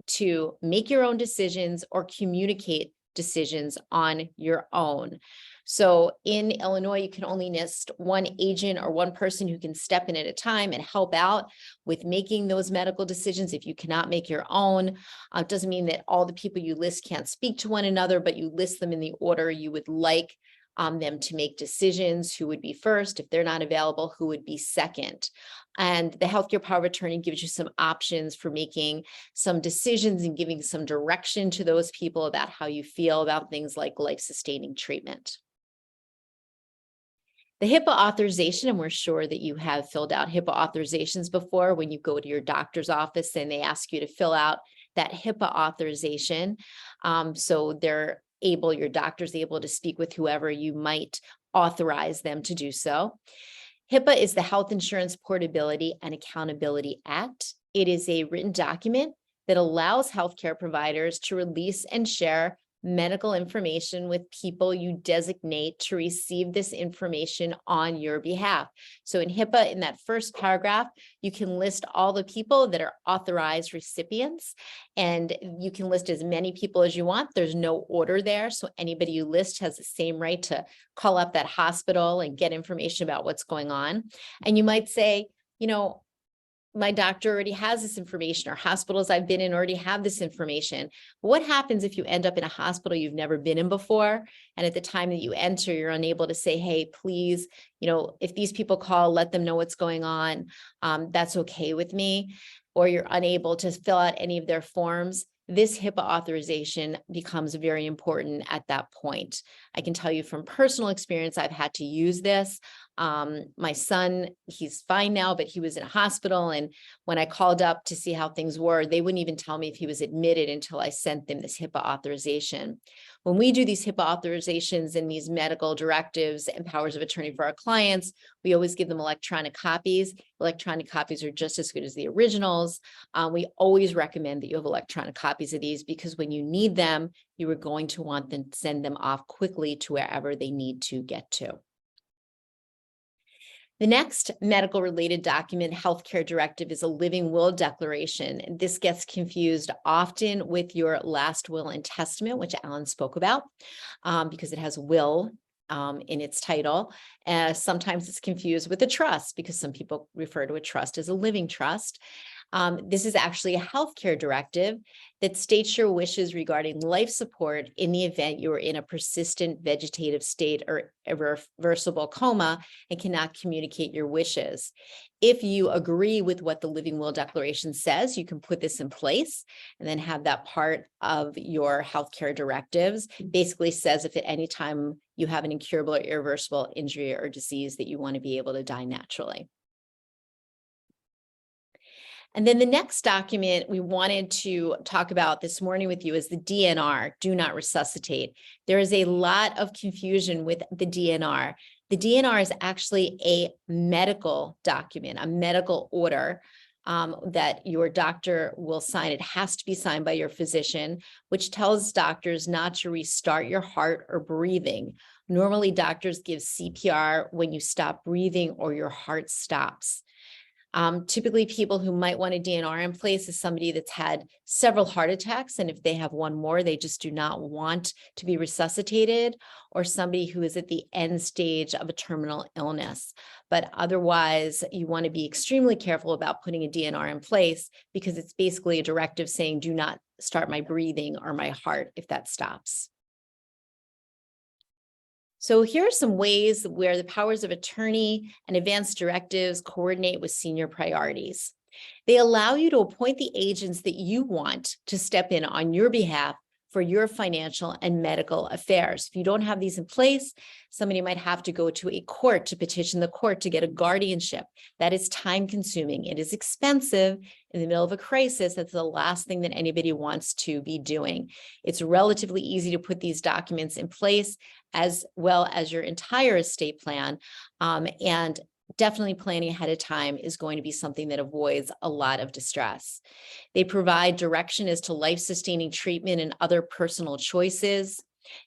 to make your own decisions or communicate decisions on your own. So in Illinois, you can only list one agent or one person who can step in at a time and help out with making those medical decisions. If you cannot make your own, it doesn't mean that all the people you list can't speak to one another, but you list them in the order you would like them to make decisions. Who would be first? If they're not available, who would be second? And the healthcare power of attorney gives you some options for making some decisions and giving some direction to those people about how you feel about things like life-sustaining treatment. The HIPAA authorization, and we're sure that you have filled out HIPAA authorizations before when you go to your doctor's office and they ask you to fill out that HIPAA authorization. So your doctor's able to speak with whoever you might authorize them to do so. HIPAA is the Health Insurance Portability and Accountability Act. It is a written document that allows healthcare providers to release and share medical information with people you designate to receive this information on your behalf. So in HIPAA, in that first paragraph, you can list all the people that are authorized recipients, and you can list as many people as you want. There's no order there. So anybody you list has the same right to call up that hospital and get information about what's going on. And you might say, my doctor already has this information, or hospitals I've been in already have this information. What happens if you end up in a hospital you've never been in before? And at the time that you enter, you're unable to say, hey, please, if these people call, let them know what's going on. That's okay with me. Or you're unable to fill out any of their forms. This HIPAA authorization becomes very important at that point. I can tell you from personal experience, I've had to use this. My son, he's fine now, but he was in a hospital. And when I called up to see how things were, they wouldn't even tell me if he was admitted until I sent them this HIPAA authorization. When we do these HIPAA authorizations and these medical directives and powers of attorney for our clients, we always give them electronic copies. Electronic copies are just as good as the originals. We always recommend that you have electronic copies of these because when you need them, you are going to want them to send them off quickly to wherever they need to get to. The next medical related document, healthcare directive, is a living will declaration. And this gets confused often with your last will and testament, which Alan spoke about, because it has will in its title. Sometimes it's confused with a trust because some people refer to a trust as a living trust. This is actually a healthcare directive that states your wishes regarding life support in the event you are in a persistent vegetative state or irreversible coma and cannot communicate your wishes. If you agree with what the living will declaration says, you can put this in place and then have that part of your healthcare directives. Basically says if at any time you have an incurable or irreversible injury or disease that you want to be able to die naturally. And then the next document we wanted to talk about this morning with you is the DNR, do not resuscitate. There is a lot of confusion with the DNR. The DNR is actually a medical document, a medical order that your doctor will sign. It has to be signed by your physician, which tells doctors not to restart your heart or breathing. Normally, doctors give CPR when you stop breathing or your heart stops. Typically, people who might want a DNR in place is somebody that's had several heart attacks, and if they have one more, they just do not want to be resuscitated, or somebody who is at the end stage of a terminal illness. But otherwise, you want to be extremely careful about putting a DNR in place, because it's basically a directive saying, do not start my breathing or my heart if that stops. So here are some ways where the powers of attorney and advanced directives coordinate with senior priorities. They allow you to appoint the agents that you want to step in on your behalf for your financial and medical affairs. If you don't have these in place, somebody might have to go to a court to petition the court to get a guardianship. That is time consuming. It is expensive. In the middle of a crisis, that's the last thing that anybody wants to be doing. It's relatively easy to put these documents in place, as well as your entire estate plan, and definitely planning ahead of time is going to be something that avoids a lot of distress. They provide direction as to life-sustaining treatment and other personal choices.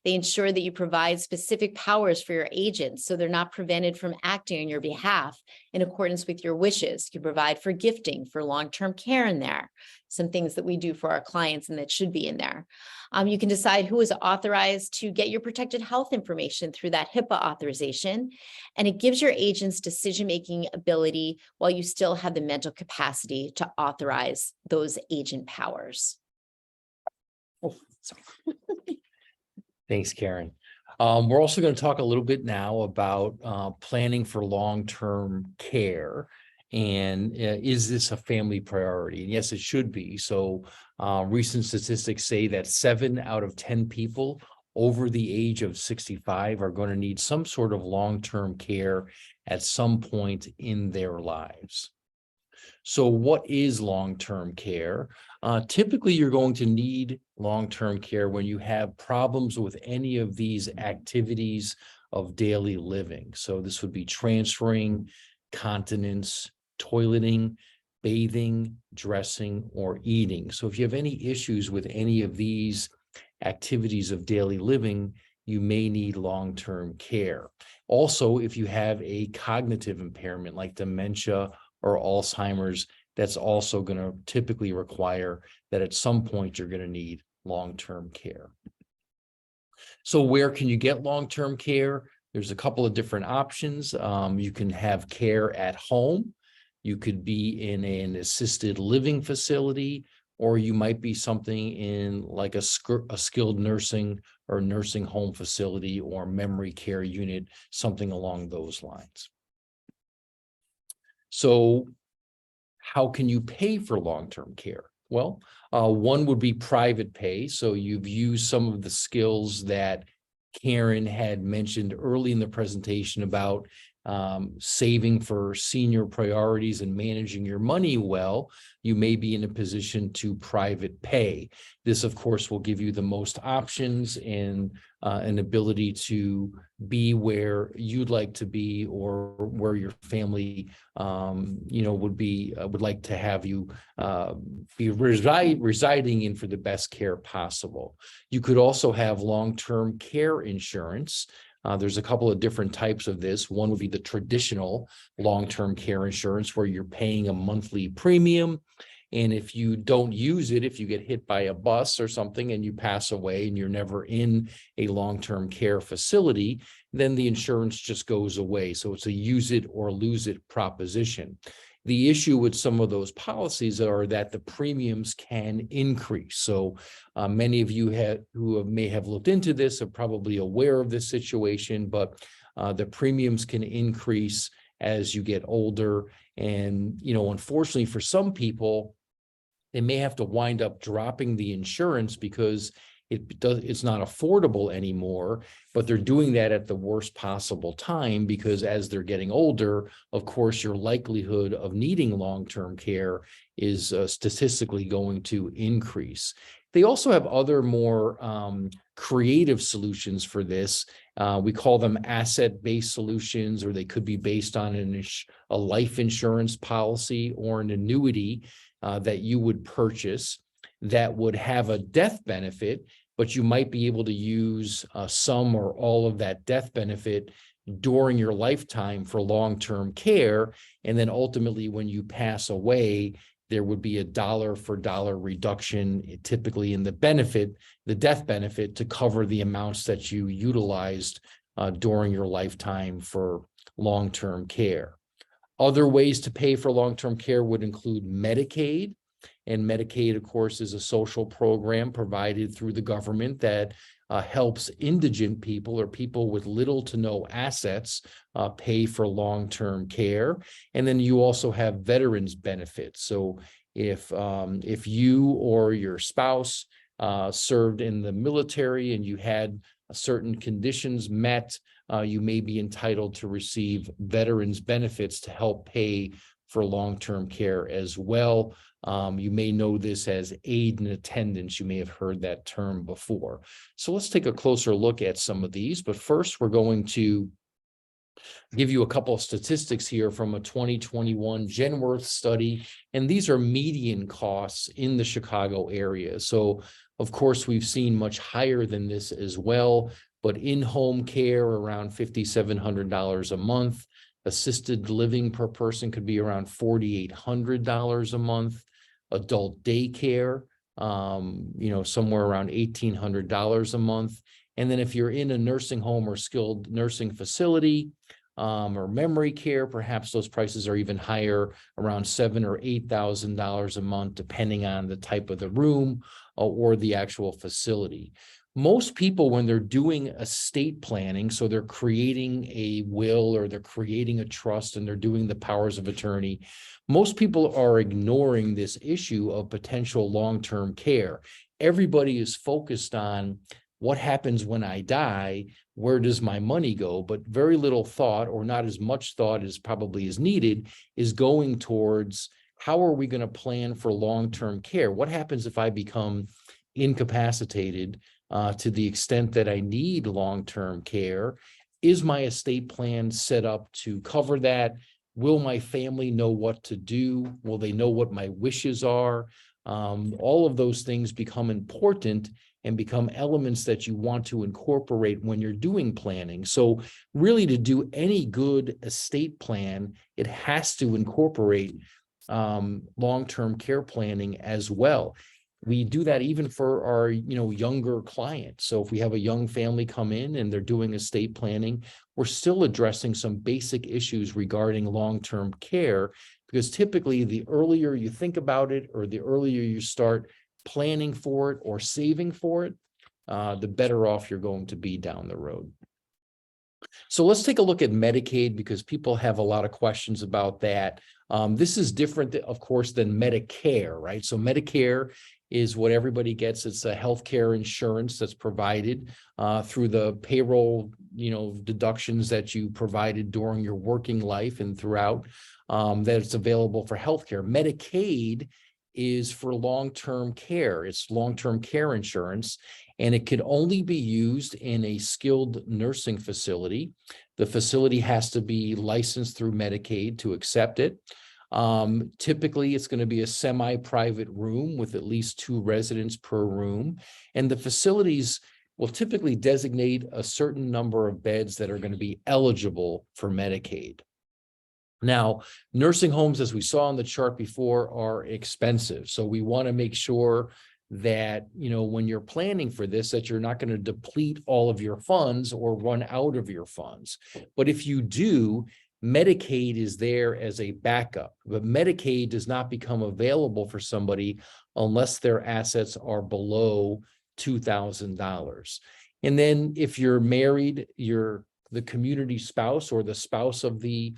They ensure that you provide specific powers for your agents, so they're not prevented from acting on your behalf in accordance with your wishes. You provide for gifting, for long-term care in there, some things that we do for our clients and that should be in there. You can decide who is authorized to get your protected health information through that HIPAA authorization, and it gives your agents decision-making ability while you still have the mental capacity to authorize those agent powers. Oh, sorry. Thanks, Caren. We're also going to talk a little bit now about planning for long-term care. And is this a family priority? And yes, it should be. So recent statistics say that 7 out of 10 people over the age of 65 are going to need some sort of long-term care at some point in their lives. So what is long-term care? Typically, you're going to need long-term care when you have problems with any of these activities of daily living. So this would be transferring, continence, toileting, bathing, dressing, or eating. So if you have any issues with any of these activities of daily living, you may need long-term care. Also, if you have a cognitive impairment like dementia or Alzheimer's, that's also going to typically require that at some point you're going to need long-term care. So where can you get long-term care? There's a couple of different options. You can have care at home. You could be in an assisted living facility, or you might be something in like a skilled nursing or nursing home facility or memory care unit, something along those lines. So how can you pay for long-term care? Well, one would be private pay. So you've used some of the skills that Caren had mentioned early in the presentation about saving for senior priorities and managing your money well. You may be in a position to private pay. This, of course, will give you the most options and an ability to be where you'd like to be, or where your family, would like to have you be residing in for the best care possible. You could also have long-term care insurance. There's a couple of different types of this. One would be the traditional long-term care insurance, where you're paying a monthly premium. And if you don't use it, if you get hit by a bus or something and you pass away and you're never in a long-term care facility, then the insurance just goes away. So it's a use it or lose it proposition. The issue with some of those policies are that the premiums can increase. So many of you who may have looked into this are probably aware of this situation, but the premiums can increase as you get older. And, unfortunately for some people, they may have to wind up dropping the insurance because it's not affordable anymore, but they're doing that at the worst possible time, because as they're getting older, of course, your likelihood of needing long-term care is statistically going to increase. They also have other more creative solutions for this. We call them asset-based solutions, or they could be based on a life insurance policy or an annuity that you would purchase that would have a death benefit, but you might be able to use some or all of that death benefit during your lifetime for long-term care. And then ultimately, when you pass away, there would be a dollar for dollar reduction, typically in the death benefit, to cover the amounts that you utilized during your lifetime for long-term care. Other ways to pay for long-term care would include Medicaid. And Medicaid, of course, is a social program provided through the government that helps indigent people or people with little to no assets pay for long-term care. And then you also have veterans benefits. So if you or your spouse served in the military and you had certain conditions met, you may be entitled to receive veterans benefits to help pay for long-term care as well. You may know this as aid and attendance. You may have heard that term before. So let's take a closer look at some of these. But first, we're going to give you a couple of statistics here from a 2021 Genworth study. And these are median costs in the Chicago area. So, of course, we've seen much higher than this as well. But in-home care, around $5,700 a month. Assisted living per person could be around $4,800 a month. Adult daycare, somewhere around $1,800 a month. And then if you're in a nursing home or skilled nursing facility or memory care, perhaps those prices are even higher, around $7,000 or $8,000 a month, depending on the type of the room or the actual facility. Most people, when they're doing estate planning, so they're creating a will or they're creating a trust and they're doing the powers of attorney, most people are ignoring this issue of potential long-term care. Everybody is focused on what happens when I die, where does my money go? But very little thought, or not as much thought as probably is needed, is going towards how are we going to plan for long-term care? What happens if I become incapacitated to the extent that I need long-term care? Is my estate plan set up to cover that? Will my family know what to do? Will they know what my wishes are? All of those things become important and become elements that you want to incorporate when you're doing planning. So really, to do any good estate plan, it has to incorporate long-term care planning as well. We do that even for our, younger clients. So if we have a young family come in and they're doing estate planning, we're still addressing some basic issues regarding long-term care, because typically the earlier you think about it or the earlier you start planning for it or saving for it, the better off you're going to be down the road. So let's take a look at Medicaid, because people have a lot of questions about that. This is different, of course, than Medicare, right? So Medicare is what everybody gets. It's a healthcare insurance that's provided through the payroll, deductions that you provided during your working life and throughout, that it's available for healthcare. Medicaid is for long-term care. It's long-term care insurance, and it can only be used in a skilled nursing facility. The facility has to be licensed through Medicaid to accept it. Typically, it's going to be a semi-private room with at least 2 residents per room. And the facilities will typically designate a certain number of beds that are going to be eligible for Medicaid. Now, nursing homes, as we saw on the chart before, are expensive. So we want to make sure that, when you're planning for this, that you're not going to deplete all of your funds or run out of your funds. But if you do, Medicaid is there as a backup, but Medicaid does not become available for somebody unless their assets are below $2,000. And then if you're married, the community spouse or the spouse of the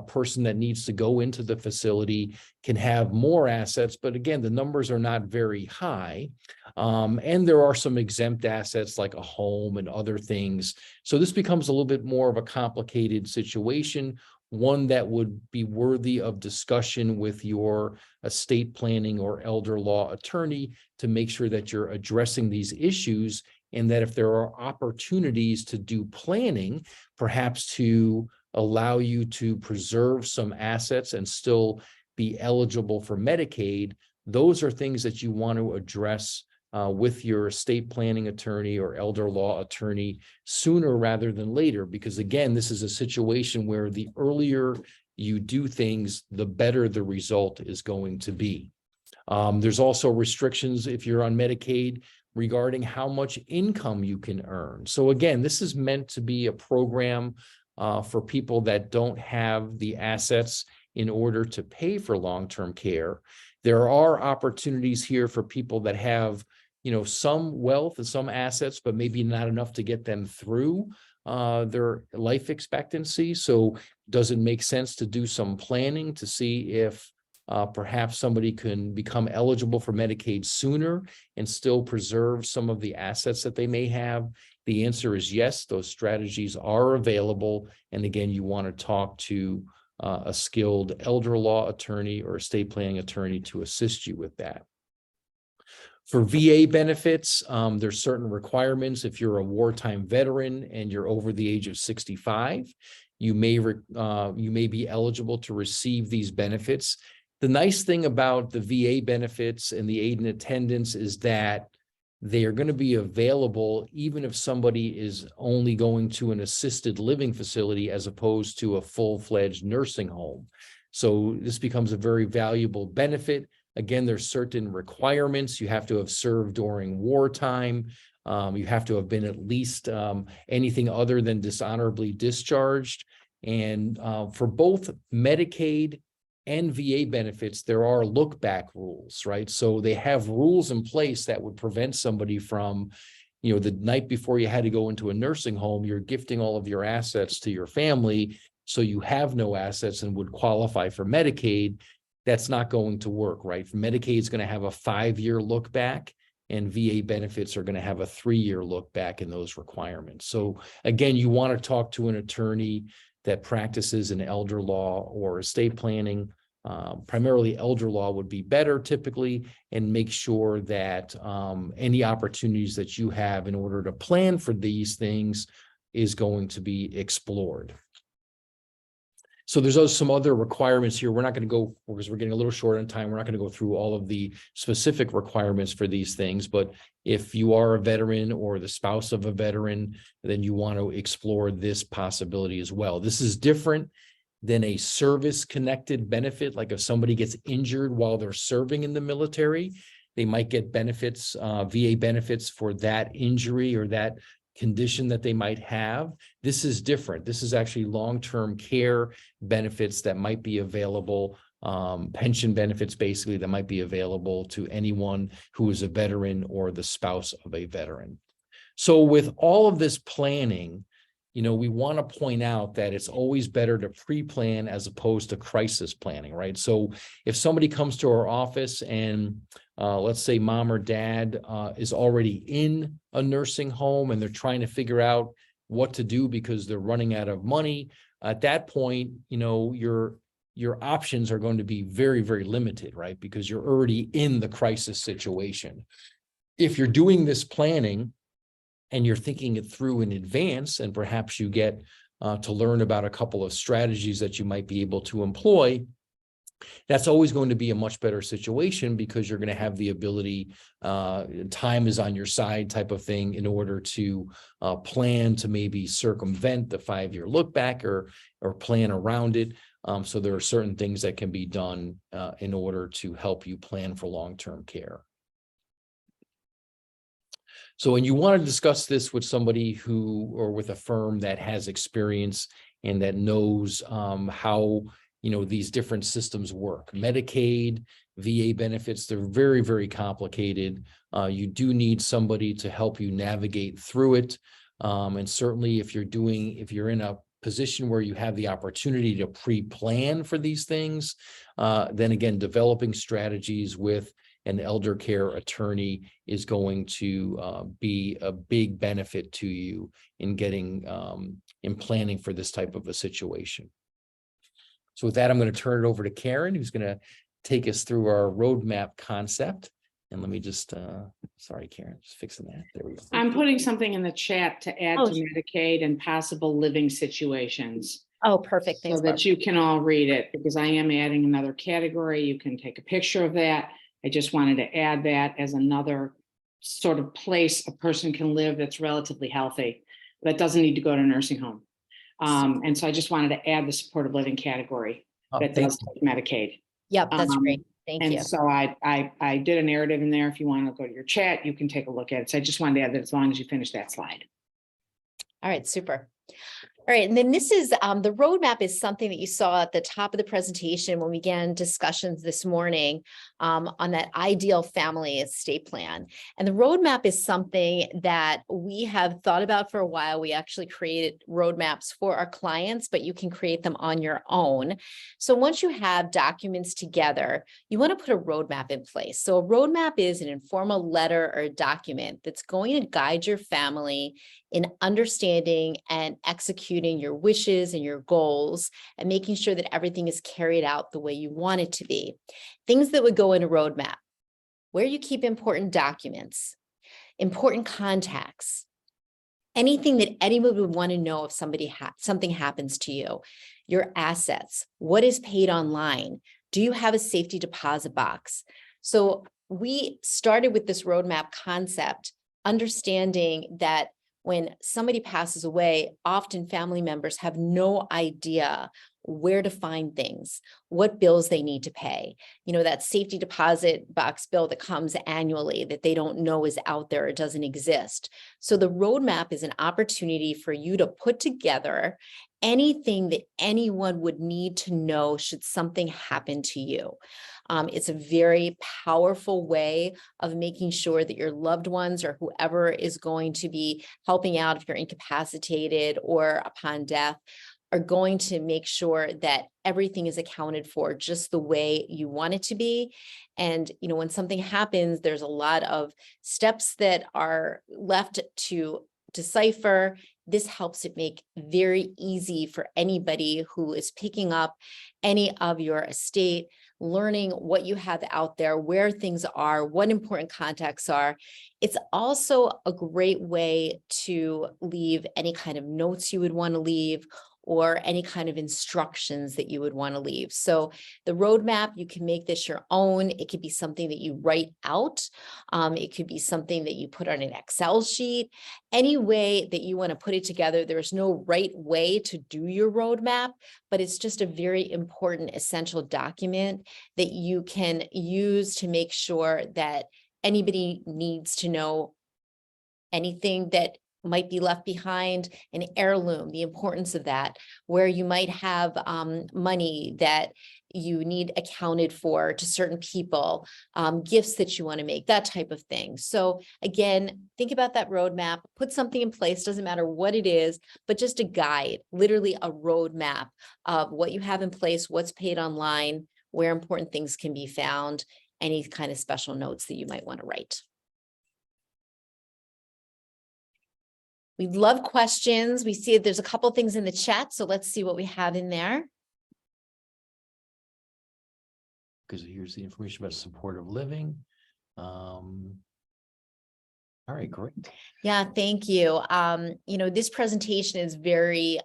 person that needs to go into the facility can have more assets, but again, the numbers are not very high. And there are some exempt assets like a home and other things. So this becomes a little bit more of a complicated situation, one that would be worthy of discussion with your estate planning or elder law attorney to make sure that you're addressing these issues, and that if there are opportunities to do planning, perhaps to allow you to preserve some assets and still be eligible for Medicaid, those are things that you want to address with your estate planning attorney or elder law attorney sooner rather than later, because again, this is a situation where the earlier you do things, the better the result is going to be. There's also restrictions if you're on Medicaid regarding how much income you can earn. So again, this is meant to be a program for people that don't have the assets in order to pay for long-term care. There are opportunities here for people that have, some wealth and some assets, but maybe not enough to get them through their life expectancy. So does it make sense to do some planning to see if perhaps somebody can become eligible for Medicaid sooner and still preserve some of the assets that they may have? The answer is yes, those strategies are available. And again, you want to talk to a skilled elder law attorney or estate planning attorney to assist you with that. For VA benefits, there's certain requirements. If you're a wartime veteran and you're over the age of 65, you may be eligible to receive these benefits. The nice thing about the VA benefits and the aid and attendance is that they are going to be available even if somebody is only going to an assisted living facility as opposed to a full-fledged nursing home. So this becomes a very valuable benefit. Again, there's certain requirements. You have to have served during wartime. You have to have been at least anything other than dishonorably discharged. And for both Medicaid and VA benefits, there are look back rules, right? So they have rules in place that would prevent somebody from, the night before you had to go into a nursing home, you're gifting all of your assets to your family. So you have no assets and would qualify for Medicaid. That's not going to work, right? Medicaid is going to have a 5-year look back, and VA benefits are going to have a 3-year look back in those requirements. So again, you want to talk to an attorney that practices in elder law or estate planning. Primarily elder law would be better typically, and make sure that any opportunities that you have in order to plan for these things is going to be explored. So there's also some other requirements here. We're not going to go, because we're getting a little short on time, we're not going to go through all of the specific requirements for these things. But if you are a veteran or the spouse of a veteran, then you want to explore this possibility as well. This is different than a service-connected benefit. Like if somebody gets injured while they're serving in the military, they might get benefits, VA benefits for that injury or that condition that they might have. This is different. This is actually long-term care benefits that might be available, pension benefits basically that might be available to anyone who is a veteran or the spouse of a veteran. So with all of this planning, we want to point out that it's always better to pre-plan as opposed to crisis planning, right? So if somebody comes to our office and let's say mom or dad is already in a nursing home and they're trying to figure out what to do because they're running out of money, at that point, your options are going to be very, very limited, right? Because you're already in the crisis situation. If you're doing this planning and you're thinking it through in advance, and perhaps you get to learn about a couple of strategies that you might be able to employ, that's always going to be a much better situation because you're going to have the ability, time is on your side type of thing in order to plan to maybe circumvent the 5-year look back or plan around it. So there are certain things that can be done in order to help you plan for long-term care. So when you want to discuss this with somebody or with a firm that has experience and that knows how, these different systems work, Medicaid, VA benefits, they're very, very complicated. You do need somebody to help you navigate through it. And certainly if you're in a position where you have the opportunity to pre-plan for these things, then again, developing strategies with an elder care attorney is going to be a big benefit to you in in planning for this type of a situation. So with that, I'm going to turn it over to Caren, who's going to take us through our roadmap concept. And let me just, sorry, Caren, just fixing that. There we go. I'm putting something in the chat to add Oh, to Medicaid and possible living situations. Oh, perfect. Thanks, So that Barb. you can all read it, because I am adding another category. You can take a picture of that. I just wanted to add that as another sort of place a person can live that's relatively healthy, that doesn't need to go to a nursing home. And so I just wanted to add the supportive living category that thank does take Medicaid. Yep, that's great. Um, Thank And you. so I did a narrative in there. If you want to go to your chat, you can take a look at it. So I just wanted to add that as long as you finish that slide. All right, super. All right, and then this is the roadmap is something that you saw at the top of the presentation when we began discussions this morning on that ideal family estate plan. And the roadmap is something that we have thought about for a while. We actually created roadmaps for our clients, but you can create them on your own. So once you have documents together, you want to put a roadmap in place. So a roadmap is an informal letter or a document that's going to guide your family in understanding and executing your wishes and your goals and making sure that everything is carried out the way you want it to be. Things that would go in a roadmap: where you keep important documents, important contacts, anything that anyone would want to know if something happens to you, your assets, what is paid online, do you have a safety deposit box? So we started with this roadmap concept, understanding that when somebody passes away, often family members have no idea where to find things, what bills they need to pay. You know, that safety deposit box bill that comes annually that they don't know is out there, it doesn't exist. So the roadmap is an opportunity for you to put together anything that anyone would need to know should something happen to you. It's a very powerful way of making sure that your loved ones or whoever is going to be helping out if you're incapacitated or upon death are going to make sure that everything is accounted for just the way you want it to be. And, you know, when something happens, there's a lot of steps that are left to decipher. This helps it make very easy for anybody who is picking up any of your estate, learning what you have out there, where things are, what important contacts are. It's also a great way to leave any kind of notes you would want to leave or any kind of instructions that you would want to leave. So the roadmap, you can make this your own. It could be something that you write out. It could be something that you put on an Excel sheet. Any way that you want to put it together, there's no right way to do your roadmap, but it's just a very important essential document that you can use to make sure that anybody needs to know anything that might be left behind, an heirloom, the importance of that, where you might have money that you need accounted for to certain people, gifts that you want to make, that type of thing. So again, think about that roadmap, put something in place, doesn't matter what it is, but just a guide, literally a roadmap of what you have in place, what's paid online, where important things can be found, any kind of special notes that you might want to write. We love questions. We see there's a couple things in the chat, so let's see what we have in there. Because here's the information about supportive living. All right, great. Yeah, thank you. You know, this presentation is very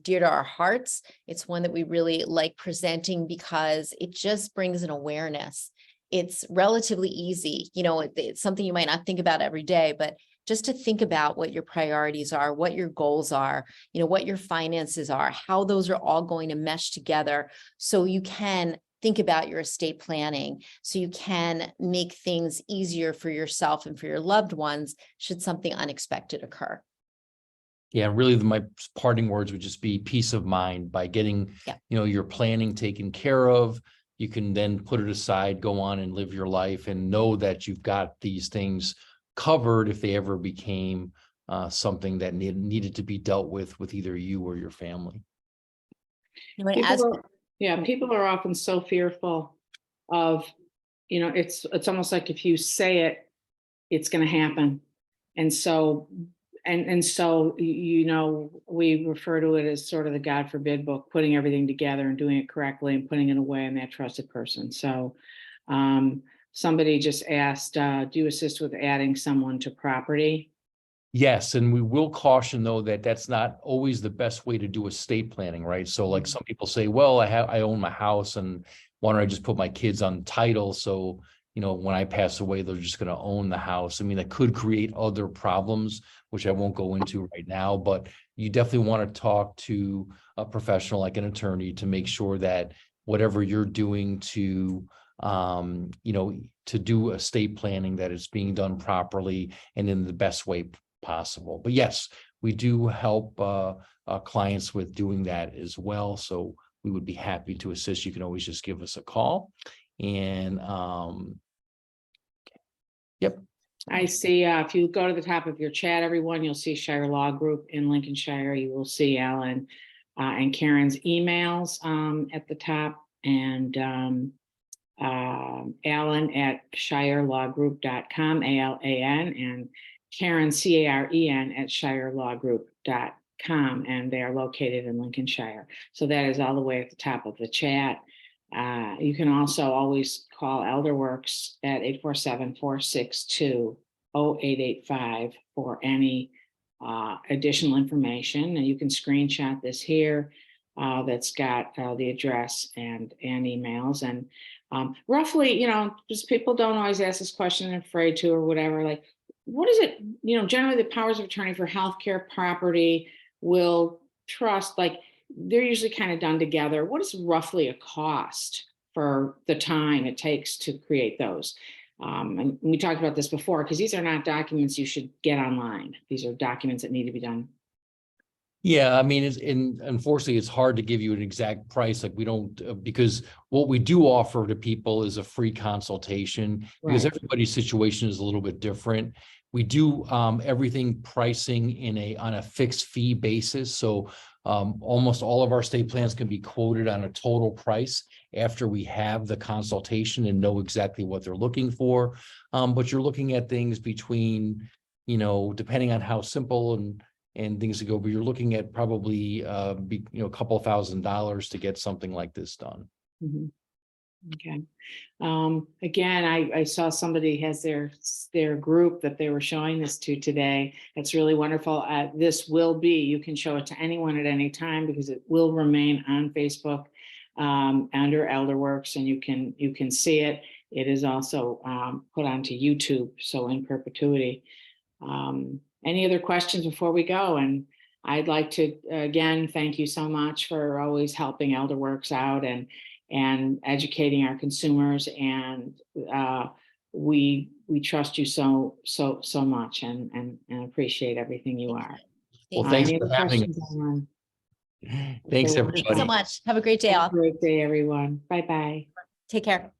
dear to our hearts. It's one that we really like presenting because it just brings an awareness. It's relatively easy. You know, it's something you might not think about every day, but just to think about what your priorities are, what your goals are, you know, what your finances are, how those are all going to mesh together so you can think about your estate planning, so you can make things easier for yourself and for your loved ones should something unexpected occur. Yeah, really my parting words would just be peace of mind by getting, you know, your planning taken care of. You can then put it aside, go on and live your life and know that you've got these things covered if they ever became something that needed to be dealt with either you or your family. People are often so fearful of, you know, it's almost like if you say it, it's going to happen. And so, you know, we refer to it as sort of the God forbid book, putting everything together and doing it correctly and putting it away in that trusted person. So, somebody just asked, do you assist with adding someone to property? Yes, and we will caution though that that's not always the best way to do estate planning, right? So like some people say, well, I own my house and why don't I just put my kids on title so when I pass away, they're just going to own the house. I mean, that could create other problems, which I won't go into right now, but you definitely want to talk to a professional like an attorney to make sure that whatever you're doing to, to do estate planning, that it's being done properly and in the best way possible. But yes, we do help clients with doing that as well. So we would be happy to assist. You can always just give us a call. And yep. I see, if you go to the top of your chat, everyone, you'll see Shire Law Group in Lincolnshire. You will see Alan and Karen's emails at the top, and Alan at shirelawgroup.com, ALAN, and Caren, CAREN, at shirelawgroup.com, and they are located in Lincolnshire. So that is all the way at the top of the chat. You can also always call ElderWorks at 847-462-0885 for any additional information. And you can screenshot this here that's got the address and emails. And roughly, just people don't always ask this question, they're afraid to or whatever, like, what is it, generally the powers of attorney for healthcare, property, will, trust, like, they're usually kind of done together. What is roughly a cost for the time it takes to create those? And we talked about this before, because these are not documents you should get online. These are documents that need to be done. Yeah, I mean, unfortunately, it's hard to give you an exact price. Like we don't, because what we do offer to people is a free consultation, because Right. everybody's situation is a little bit different. We do everything pricing on a fixed fee basis. So almost all of our estate plans can be quoted on a total price after we have the consultation and know exactly what they're looking for. But you're looking at things between, depending on how simple and things to go, but you're looking at probably a couple of $1,000s to get something like this done. Mm-hmm. Okay. Again, I saw somebody has their group that they were showing this to today. It's really wonderful. This will be, you can show it to anyone at any time, because it will remain on Facebook under ElderWorks, and you can see it. It is also put onto YouTube, so in perpetuity. Any other questions before we go? And I'd like to again thank you so much for always helping ElderWorks out and educating our consumers, and we trust you so much, and appreciate everything you are. Well, thanks Any for other having questions, everyone? Thanks, Okay, everybody. Thanks so much. Have a great day, Have a all. great day, everyone. Bye-bye. Take care.